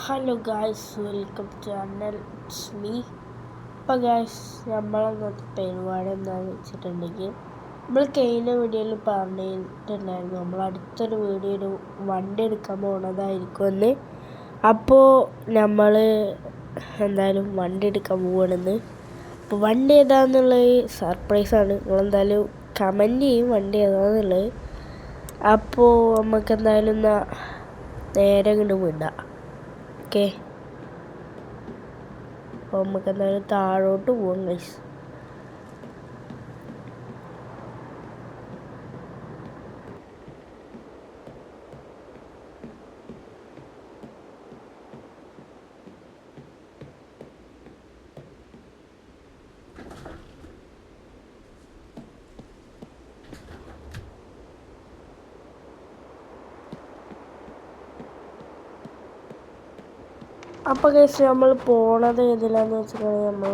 Hello guys, welcome to channel. It's me. അപ്പോൾ guys, നമ്മളന്നത്തെ പരിപാടി എന്താണെന്ന് വെച്ചിട്ടുണ്ടെങ്കിൽ നമ്മൾ കഴിഞ്ഞ വീഡിയോയിൽ പറഞ്ഞിട്ടുണ്ടായിരുന്നു നമ്മൾ അടുത്തൊരു വീഡിയോയിൽ വണ്ടി എടുക്കാൻ പോകുന്നതായിരിക്കുമെന്ന്. അപ്പോൾ നമ്മൾ എന്തായാലും വണ്ടി എടുക്കാൻ പോവുകയാണെന്ന്. അപ്പോൾ വണ്ടി ഏതാണെന്നുള്ളത് സർപ്രൈസാണ്. നിങ്ങളെന്തായാലും കമൻറ്റ് ചെയ്യും വണ്ടി ഏതാണെന്നുള്ളത്. അപ്പോൾ നമുക്ക് എന്തായാലും നേരെ ഇങ്ങോട്ട് വിടാം. ഓക്കെ, അപ്പോൾ നമുക്ക് എന്തായാലും താഴോട്ട് പോകാം ഗൈസ്. അപ്പോൾ ഗൈസ്, നമ്മൾ പോണത് ഏതിലാന്ന് വെച്ചിട്ടുണ്ടെങ്കിൽ നമ്മൾ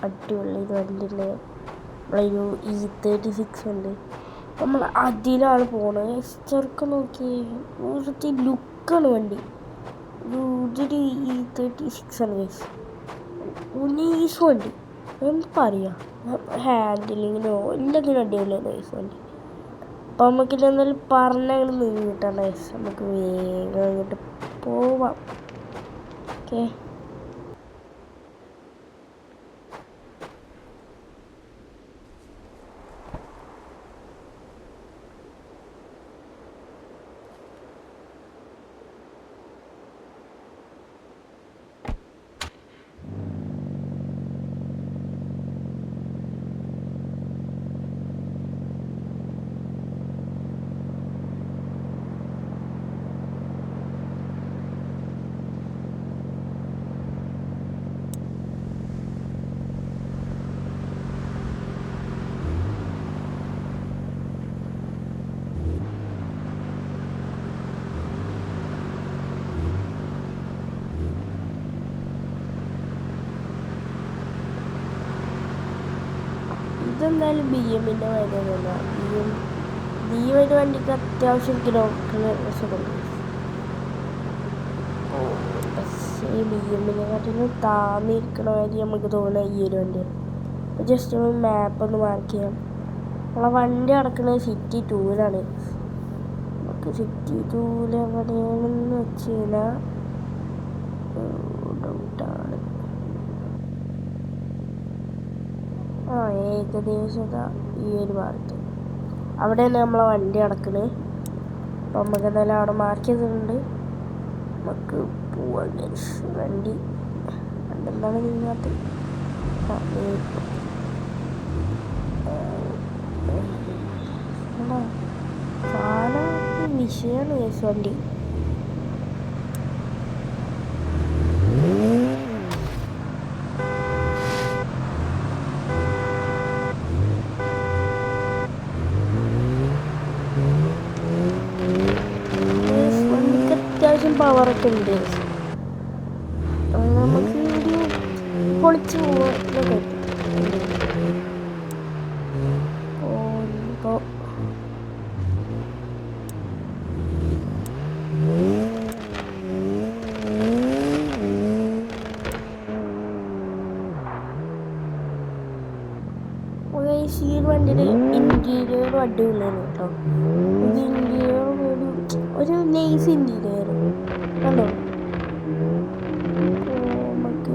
അടിപൊളി വണ്ടിൻ്റെ നമ്മളൊരു E36 ഉണ്ട്. നമ്മൾ അതിലാണ് പോണത്. ചെറുക്കം നോക്കി ഒരു ലുക്കാണ് വണ്ടി. ഇതൊരു E36 ആണ് ഗൈസ്. ഉനീസ് വണ്ടി എന്ത് പറയുക, ഹാൻഡിലിങ്ങിനോ എല്ലാത്തിനും അടിപൊളിയാണ് ഗൈസ് വണ്ടി. അപ്പോൾ നമുക്കിത് എന്തായാലും പറഞ്ഞാൽ നിന്ന് കിട്ടണ്ട ഗൈസ്. നമുക്ക് വേഗം അങ്ങോട്ട് പോവാം. ഓക്കെ, ഇതെന്തായാലും BM-ൻ്റെ വണ്ടിയൊന്നുമല്ല. BM വണ്ടിക്ക് അത്യാവശ്യം കിലോമീറ്റർ പക്ഷേ BM-നെക്കാട്ടിലും താന്നിരിക്കണ വഴി നമുക്ക് തോന്നുക ഈ ഒരു വണ്ടിയാണ്. ജസ്റ്റ് ഒന്ന് മാപ്പ് ഒന്ന് മാർക്ക് ചെയ്യാം. നമ്മളെ വണ്ടി കിടക്കുന്നത് സിറ്റി 2-ലാണ്. നമുക്ക് സിറ്റി 2-ൽ എവിടെയാണെന്ന് വെച്ച് കഴിഞ്ഞാൽ ഡൗട്ടാണ്. ഏകദേശം ഈ ഒരു ഭാഗത്ത് അവിടെയാണ് നമ്മളെ വണ്ടി കിടക്കുന്നത്. അപ്പം നമുക്ക് എന്തായാലും അവിടെ മാർക്ക് ചെയ്തിട്ടുണ്ട്. നമുക്ക് പോവാം. വണ്ടി എന്താണ് നീങ്ങാത്ത സാധനം വിഷയമാണ് കേസ് വണ്ടി. അത്യാവശ്യം പവറൊക്കെ ഉണ്ട്. നമുക്ക് ഒരു പൊളിച്ച് പോകാനൊക്കെ ഇപ്പോൾ ഈ വണ്ടിയുടെ ഇൻറ്റീരിയറും അടിപൊളിയാണ് കേട്ടോ. ഇത് ഇൻറ്റീരിയറും ഒരു നൈസ് ഇൻറ്റീരിയർ കണ്ടോ. നമുക്ക്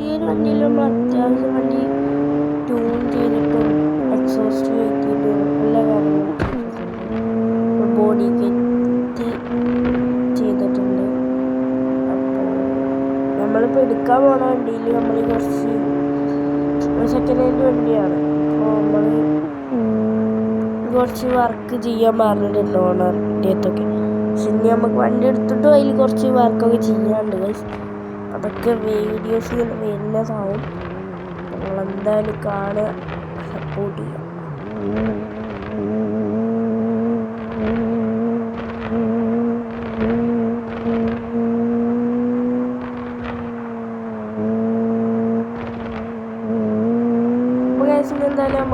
ഈ ഒരു വണ്ടിയിൽ നമ്മൾ അത്യാവശ്യം വണ്ടി ട്യൂൺ ചെയ്തിട്ടും എക്സോസ്റ്റ് കയറ്റിയിട്ടും എല്ലാ കാര്യങ്ങളും ബോഡി കയറ്റി ചെയ്തിട്ടുണ്ട്. അപ്പോൾ നമ്മളിപ്പോൾ എടുക്കാൻ പോകുന്ന വണ്ടിയിൽ നമ്മൾ സെക്കൻഡ് ഹാൻഡ് വണ്ടിയാണ്. അപ്പോൾ നമ്മൾ കുറച്ച് വർക്ക് ചെയ്യാൻ പറഞ്ഞിട്ടുണ്ട് ഓണറിൻ്റെ അടുത്തൊക്കെ. പക്ഷെ ഇനി നമുക്ക് വണ്ടി എടുത്തിട്ട് അതിൽ കുറച്ച് വർക്കൊക്കെ ചെയ്യാനുണ്ട് ഗൈസ്. അതൊക്കെ വീഡിയോസ് വരുന്നതാവും. നമ്മളെന്തായാലും കാണുക, സപ്പോർട്ട് ചെയ്യുക.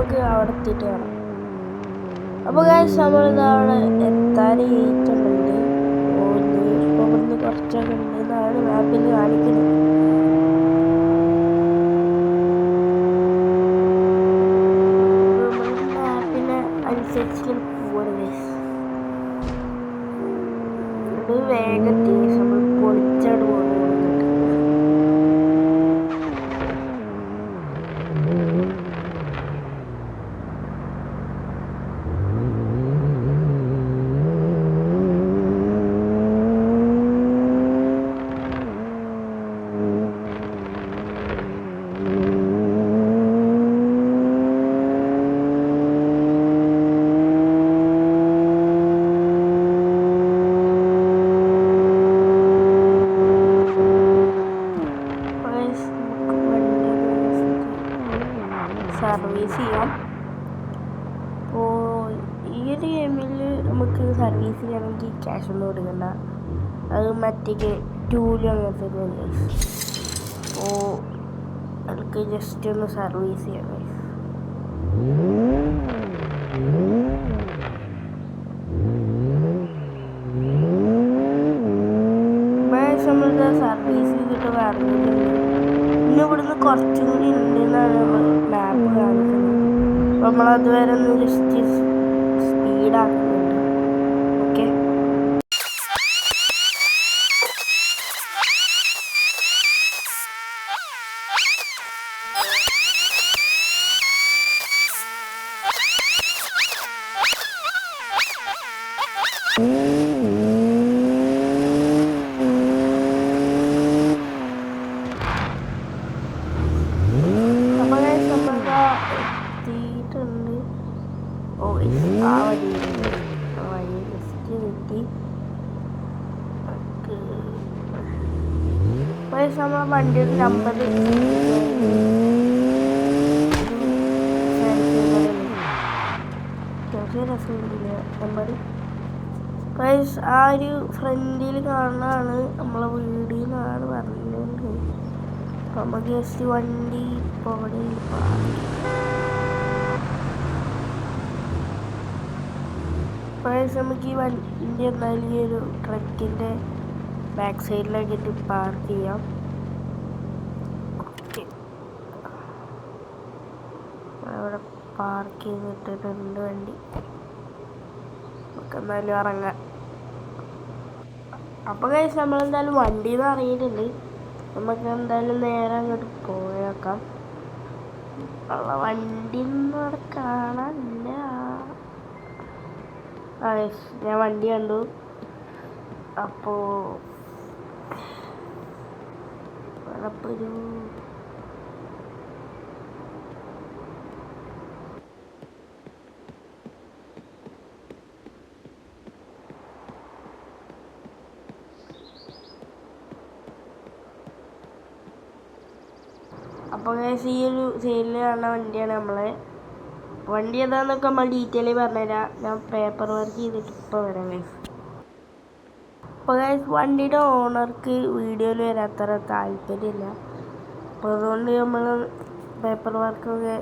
നമുക്ക് അവിടെ എത്തിയിട്ട് കാണാം. അപ്പോൾ നമ്മളിത് അവിടെ എത്താനായിട്ടുണ്ടെങ്കിൽ ഇപ്പോൾ ഇവിടുന്ന് കുറച്ചൊക്കെ ഉണ്ടെന്നാണ് മാപ്പിൽ കാണിക്കുന്നത്. മാപ്പിനെ അനുസരിച്ച് പോകരുത്. ഇത് വേഗത്തിൽ നമ്മൾ പൊളിച്ചാട് പോകുന്നത്. സർവീസ് ചെയ്യാം. അപ്പോൾ ഈ ഒരു ഗെയിമിൽ നമുക്ക് സർവീസ് ചെയ്യണമെങ്കിൽ ക്യാഷ് ഒന്നും കൊടുക്കണ്ട. അത് മറ്റേ ടൂലും അങ്ങനത്തെ തന്നെ. അപ്പോൾ നമുക്ക് ജസ്റ്റ് ഒന്ന് സർവീസ് ചെയ്യണം. നമ്മളിത് സർവീസ് ചെയ്തിട്ട് പറഞ്ഞിട്ടുണ്ട്. പിന്നെ ഇവിടുന്ന് കുറച്ചും കൂടി ഉണ്ടെന്നാണ് നമ്മൾ മാപ്പ് കാണിക്കുന്നത്. അപ്പോൾ നമ്മളതുവരെ ഒന്ന് ജസ്റ്റ് സ്പീഡാക്കുന്നുണ്ട്. ഓക്കെ, എത്തിയിട്ടുണ്ട്. ആ വഴി ജസ്റ്റ് കിട്ടി. നമ്മളെ വണ്ടിയുടെ നമ്പർ നമ്പർ ആ ഒരു ഫ്രണ്ടിൽ കാണാനാണ് നമ്മളെ വീടിൽ നിന്നാണ് പറഞ്ഞത്. അപ്പം നമുക്ക് ജസ്റ്റ് വണ്ടി ഇപ്പോൾ അവിടെ നമുക്ക് ഈ വണ്ടി എന്തായാലും ഈ ഒരു ട്രക്കിൻ്റെ ബാക്ക് സൈഡിലാക്കിയിട്ട് പാർക്ക് ചെയ്യാം. അവിടെ പാർക്ക് ചെയ്തിട്ടുണ്ട് വണ്ടി. നമുക്ക് എന്തായാലും ഇറങ്ങാം. അപ്പോൾ നമ്മളെന്തായാലും വണ്ടിയിൽ നിന്ന് ഇറങ്ങിയിട്ടുണ്ട്. നമുക്ക് എന്തായാലും നേരെ അങ്ങോട്ട് പോയേക്കാം. ഉള്ള വണ്ടി ഒന്നും അവിടെ കാണാനില്ല. ഞാൻ വണ്ടി കണ്ടു. അപ്പോൾ ഒരു അപ്പോൾ ഈ ഒരു സൈഡിൽ കാണുന്ന വണ്ടിയാണ് നമ്മളെ. വണ്ടി ഏതാന്നൊക്കെ നമ്മൾ ഡീറ്റെയിൽ പറഞ്ഞുതരാം. ഞാൻ പേപ്പർ വർക്ക് ചെയ്തിട്ട് ഇപ്പോൾ വരാം. അപ്പോൾ വണ്ടിയുടെ ഓണർക്ക് വീഡിയോയിൽ വരാത്ര താല്പര്യമില്ല. അപ്പോൾ അതുകൊണ്ട് നമ്മൾ പേപ്പർ വർക്കൊക്കെ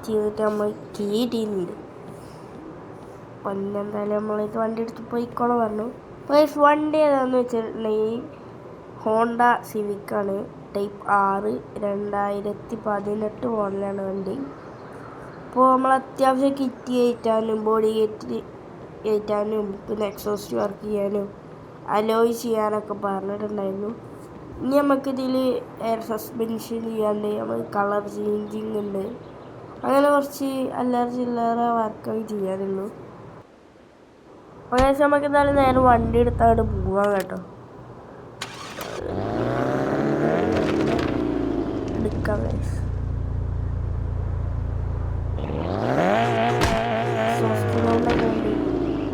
ചെയ്തിട്ട് നമ്മൾ കീ ഇട്ടിട്ടുണ്ട്. അപ്പം എന്തായാലും നമ്മളിത് വണ്ടി എടുത്ത് പോയിക്കോളാം പറഞ്ഞു. അപ്പോൾ വണ്ടി ഏതാണെന്ന് വെച്ചിട്ടുണ്ടെങ്കിൽ ഹോണ്ട സിവിക്കാണ്. ടൈപ്പ് 6 2018 മോഡലാണ് വണ്ടി. അപ്പോൾ നമ്മൾ അത്യാവശ്യം കിറ്റ് കയറ്റാനും ബോഡി കിറ്റ് കയറ്റാനും പിന്നെ എക്സോസ്റ്റ് വർക്ക് ചെയ്യാനും അലോയ് ചെയ്യാനൊക്കെ പറഞ്ഞിട്ടുണ്ടായിരുന്നു. ഇനി നമുക്കിതിൽ എയർ സസ്പെൻഷൻ ചെയ്യാണ്ട് നമുക്ക് കളർ ചേഞ്ചിങ് ഉണ്ട്. അങ്ങനെ കുറച്ച് ചില്ലറ വർക്കൊക്കെ ചെയ്യാനുള്ളൂ. അപ്പോൾ നമുക്ക് എന്തായാലും നേരെ വണ്ടി എടുത്താണ്ട് പോവാം കേട്ടോ. എടുക്കാം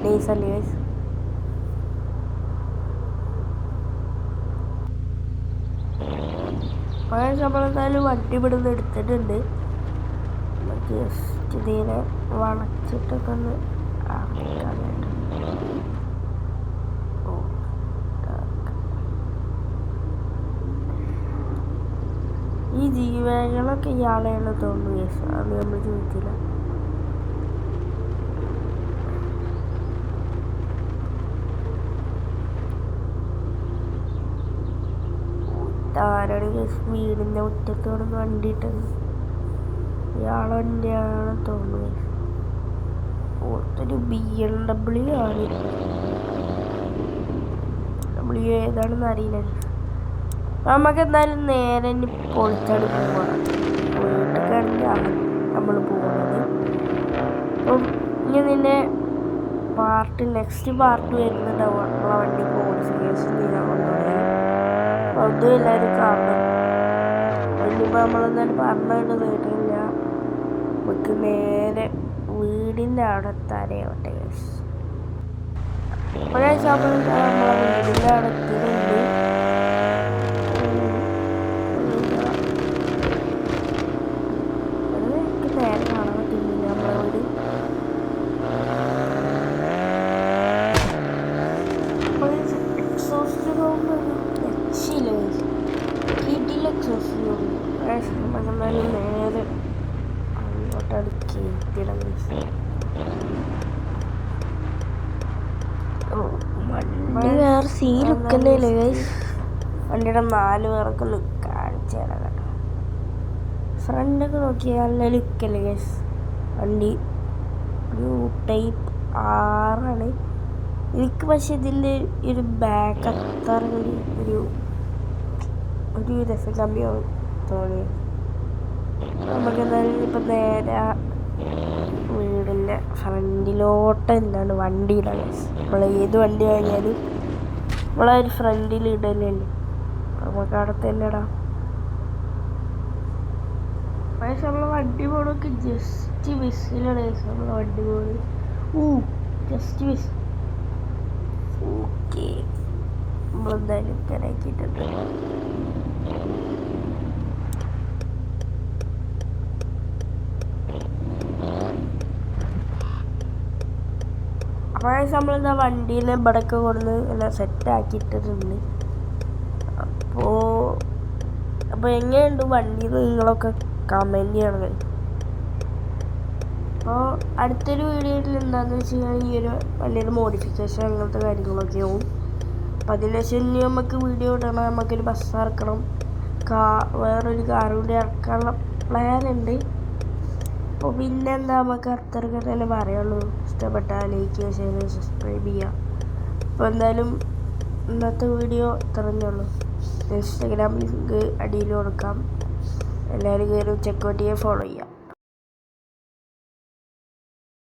നൈസല്ലേ ഗൈസ്. അപ്പോൾ നമ്മളെന്തായാലും വണ്ടി ഇവിടുന്ന് എടുത്തിട്ടുണ്ട്. ജസ്റ്റ് ഇതിനെ വളച്ചിട്ടൊക്കെ ഒന്ന് ആക്കാൻ വേണ്ടി. ഈ ജീവകളൊക്കെ ഇയാളെയാണ് തോന്നുന്നു. അത് നമ്മൾ ചോദിച്ചില്ല. ആരാണ് വീടിൻ്റെ മുറ്റത്ത് കിടന്ന് വണ്ടി ഇട്ടത്. ഇയാളെ വണ്ടിയാണെന്ന് തോന്നുന്നു. ഓർത്തൊരു BMW ആണ്. ഏതാണെന്ന് അറിയില്ല. നമുക്ക് എന്തായാലും നേരെ ഇനി പൊളിച്ചാണ് പോവാം. പോയിട്ടൊക്കെയാണ് നമ്മൾ പോകുന്നത്. അപ്പം ഇനി നിന്നെ നെക്സ്റ്റ് പാർട്ട് വരുന്നുണ്ടാവും. നമ്മളെ വണ്ടി മോഡിഫിക്കേഷൻ ചെയ്യാൻ കൊണ്ടുപോയി. അപ്പോൾ അതും എല്ലാവരും കാണും. ഇനിയിപ്പോൾ നമ്മളെന്തായാലും പറഞ്ഞിട്ട് കേട്ടില്ല. നമുക്ക് നേരെ വീടിൻ്റെ അവിടെ എത്താനാവട്ടെ. നമ്മളെ വീടിൻ്റെ അവിടെ എത്തിയിട്ടുണ്ട്. നേരെ കാണാൻ പറ്റുന്നില്ല നമ്മളെ വീട്. എക്സോസ്റ്റ് പോകുമ്പോൾ രക്ഷയില്ല. കിടില എക്സോസ്റ്റ് പോകും. നമുക്കെന്തായാലും നേരെ അങ്ങോട്ടാണ് കേട്ടിടം. വണ്ടി വേറെ സീലൊക്കെ വണ്ടിയുടെ 4 പേർക്ക് ലുക്ക് കാണിച്ചു തരാം കേട്ടോ. ഫ്രണ്ടൊക്കെ നോക്കിയാൽ നല്ല ലുക്കല്ലേ ഗൈസ്. വണ്ടി ഒരു ടൈപ്പ് 6ആണ് എനിക്ക്. പക്ഷെ ഇതിൻ്റെ ഒരു ബാക്ക് അത്ര ഒരു രസം കമ്മിയാവും തോന്നി. നമുക്ക് എന്തായാലും ഇപ്പം നേരെ വീടിൻ്റെ ഫ്രണ്ടിലോട്ട് എന്താണ് വണ്ടി ഇടാൻ. നമ്മൾ ഏത് വണ്ടി വാങ്ങിയാലും നമ്മളെ ഒരു ഫ്രണ്ടിൽ ഇടലുണ്ട്. നമുക്ക് അവിടെ തന്നെ ഇടാം. പക്ഷെ നമ്മളെ വണ്ടി പോണൊക്കെ ജസ്റ്റ് മിസ്സിലാണ്. നമ്മളെ വണ്ടി പോകുന്നത് ജസ്റ്റ് മിസ്. ഓക്കെ, നമ്മളെന്തായാലും ഇറക്കിയിട്ടുണ്ട്. അപ്പോൾ നമ്മളെന്താ വണ്ടീനെ ഇവിടെയൊക്കെ കൊടുന്ന് എല്ലാം സെറ്റാക്കിയിട്ടിട്ടുണ്ട്. അപ്പോൾ എങ്ങനെയുണ്ട് വണ്ടി നിങ്ങളൊക്കെ കമൻറ്റ് ചെയ്യണം. അപ്പോൾ അടുത്തൊരു വീഡിയോയിൽ എന്താണെന്ന് വെച്ച് കഴിഞ്ഞാൽ ഈ ഒരു വലിയൊരു മോഡിഫിക്കേഷൻ അങ്ങനത്തെ കാര്യങ്ങളൊക്കെ ആവും. അപ്പോൾ അതിനുശേഷം ഇനി നമുക്ക് വീഡിയോ ഇടണം. നമുക്കൊരു ബസ് ഇറക്കണം, വേറൊരു കാർ കൂടി ഇറക്കാനുള്ള പ്ലാനുണ്ട്. അപ്പോൾ പിന്നെ എന്താ നമുക്ക് അത്രയ്ക്ക് തന്നെ പറയുള്ളൂ. ഇഷ്ടപ്പെട്ടാൽ ലൈക്ക് ചെയ്യുക, ഷെയർ ചെയ്യുക, സബ്സ്ക്രൈബ് ചെയ്യുക. അപ്പോൾ എന്തായാലും ഇന്നത്തെ വീഡിയോ ഇത്രയുള്ളൂ. ഇൻസ്റ്റാഗ്രാം ലിങ്ക് അടിയിൽ കൊടുക്കാം. എല്ലാവരും കയറി ചെക്കൗട്ട് ചെയ്യുക, ഫോളോ ചെയ്യുക.